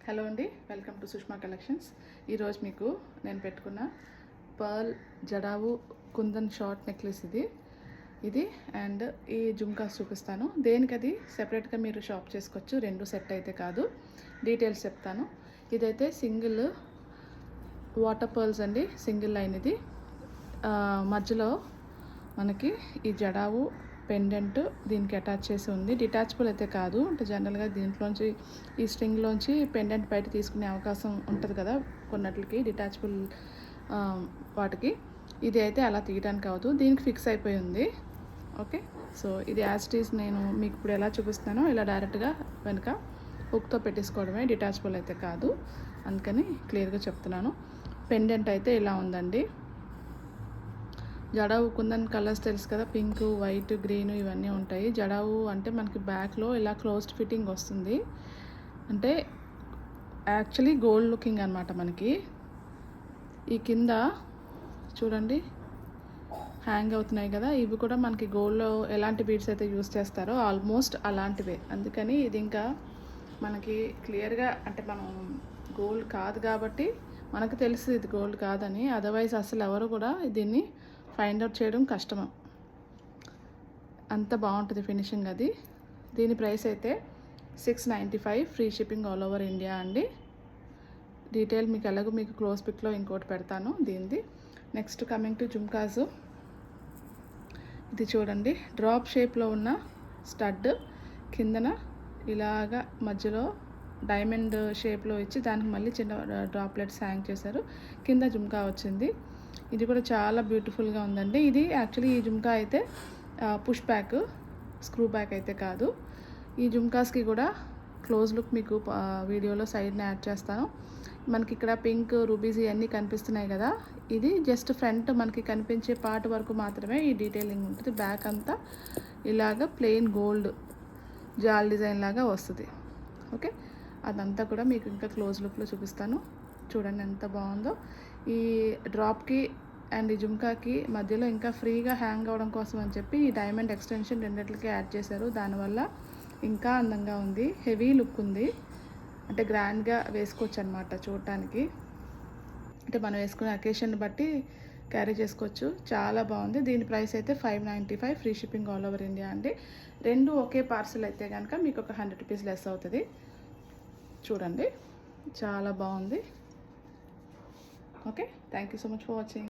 Hello అండి, welcome to Sushma collections. ఈరోజు మీకు నేను పెట్టుకున్న pearl jadau kundan short necklace ఇది అండ్ ఈ జుమ్కాస్ చూపిస్తాను. దేనికది సెపరేట్గా మీరు షాప్ చేసుకోవచ్చు, రెండు సెట్ అయితే కాదు. డీటెయిల్స్ చెప్తాను. ఇదైతే సింగిల్ వాటర్ పర్ల్స్ అండి, సింగిల్ లైన్. ఇది మధ్యలో మనకి ఈ జడావు పెండెంట్ దీనికి అటాచ్ చేసి ఉంది. డిటాచబుల్ అయితే కాదు, అంటే జనరల్గా దీంట్లోంచి ఈ స్ట్రింగ్లోంచి పెండెంట్ బయట తీసుకునే అవకాశం ఉంటుంది కదా కొన్నిటికి, డిటాచబుల్ వాటికి. ఇది అయితే అలా తీయడానికి అవ్వదు, దీనికి ఫిక్స్ అయిపోయి ఉంది. ఓకే, సో ఇది యాజ్ ఇట్ ఈస్ నేను మీకు ఇప్పుడు ఎలా చూపిస్తున్నానో ఇలా డైరెక్ట్గా వెనుక హుక్తో పెట్టేసుకోవడమే, డిటాచబుల్ అయితే కాదు. అందుకని క్లియర్గా చెప్తున్నాను. పెండెంట్ అయితే ఇలా ఉందండి. జడావు కుందన్ కలర్స్ తెలుసు కదా, పింక్, వైట్, గ్రీన్ ఇవన్నీ ఉంటాయి. జడావు అంటే మనకి బ్యాక్లో ఇలా క్లోజ్డ్ ఫిట్టింగ్ వస్తుంది, అంటే యాక్చువల్లీ గోల్డ్ లుకింగ్ అనమాట. మనకి ఈ కింద చూడండి హ్యాంగ్ అవుతున్నాయి కదా, ఇవి కూడా మనకి గోల్డ్లో ఎలాంటి బీడ్స్ అయితే యూస్ చేస్తారో ఆల్మోస్ట్ అలాంటివే. అందుకని ఇది ఇంకా మనకి క్లియర్గా, అంటే మనం గోల్డ్ కాదు కాబట్టి మనకు తెలుసు ఇది గోల్డ్ కాదని. అదర్వైజ్ అసలు ఎవరు కూడా దీన్ని ఫైండ్ అవుట్ చేయడం కష్టం, అంత బాగుంటుంది ఫినిషింగ్ అది. దీని ప్రైస్ అయితే 695, free shipping all over India అండి. డీటెయిల్ మీకు ఎలాగో మీకు క్లోజ్ పిక్లో ఇంకోటి పెడతాను దీనిది. Next coming to jhumkas. ఇది చూడండి, డ్రాప్ షేప్లో ఉన్న స్టడ్ కిందన ఇలాగా మధ్యలో డైమండ్ షేప్లో ఇచ్చి దానికి మళ్ళీ చిన్న డ్రాప్లెట్స్ హ్యాంగ్ చేశారు. కింద జుమ్కా వచ్చింది. ఇది కూడా చాలా బ్యూటిఫుల్గా ఉందండి. ఇది యాక్చువల్లీ ఈ జుమ్కా అయితే పుష్ బ్యాక్, స్క్రూ బ్యాక్ అయితే కాదు. ఈ జుమ్కాస్కి కూడా క్లోజ్ లుక్ మీకు వీడియోలో సైడ్ని యాడ్ చేస్తాను. మనకి ఇక్కడ పింక్, రూబీస్ ఇవన్నీ కనిపిస్తున్నాయి కదా, ఇది జస్ట్ ఫ్రంట్ మనకి కనిపించే పార్ట్ వరకు మాత్రమే ఈ డీటెయిలింగ్ ఉంటుంది. బ్యాక్ అంతా ఇలాగ ప్లెయిన్ గోల్డ్ జాల్ డిజైన్ లాగా వస్తుంది. ఓకే, అదంతా కూడా మీకు ఇంకా క్లోజ్ లుక్లో చూపిస్తాను. చూడండి ఎంత బాగుందో. ఈ డ్రాప్కి అండ్ ఈ జుమ్కాకి మధ్యలో ఇంకా ఫ్రీగా హ్యాంగ్ అవ్వడం కోసం అని చెప్పి ఈ డైమండ్ ఎక్స్టెన్షన్ రెండిట్లకి యాడ్ చేశారు. దానివల్ల ఇంకా అందంగా ఉంది, హెవీ లుక్ ఉంది, అంటే గ్రాండ్గా వేసుకోవచ్చు అనమాట చూడటానికి. అంటే మనం వేసుకునే అకేషన్ బట్టి క్యారీ చేసుకోవచ్చు. చాలా బాగుంది. దీని ప్రైస్ అయితే 595, free shipping all over India అండి. రెండు ఒకే పార్సల్ అయితే కనుక మీకు ఒక 100 రూపీస్ లెస్ అవుతుంది. చూడండి చాలా బాగుంది. Okay, thank you so much for watching.